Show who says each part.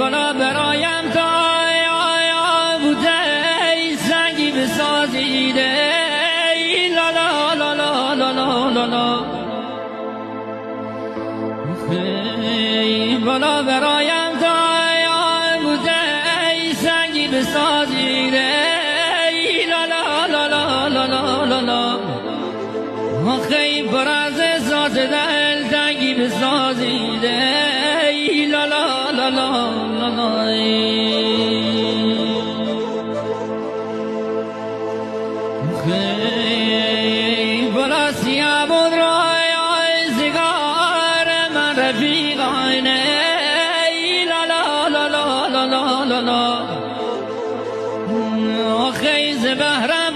Speaker 1: بالا برایم تا بوده سنگی بسازیده لا لا لا لا لا لا لا لا بالا برایم تا بوده سنگی بسازیده لا لا لا لا لا لا لا لا آخی براز ذات دل تنگی بسازیده لا لا لا لا لا لا بلا سیاه بود رای سیگار من رفیقانه لا لا لا لا لا لا لا لا آخی زبهرم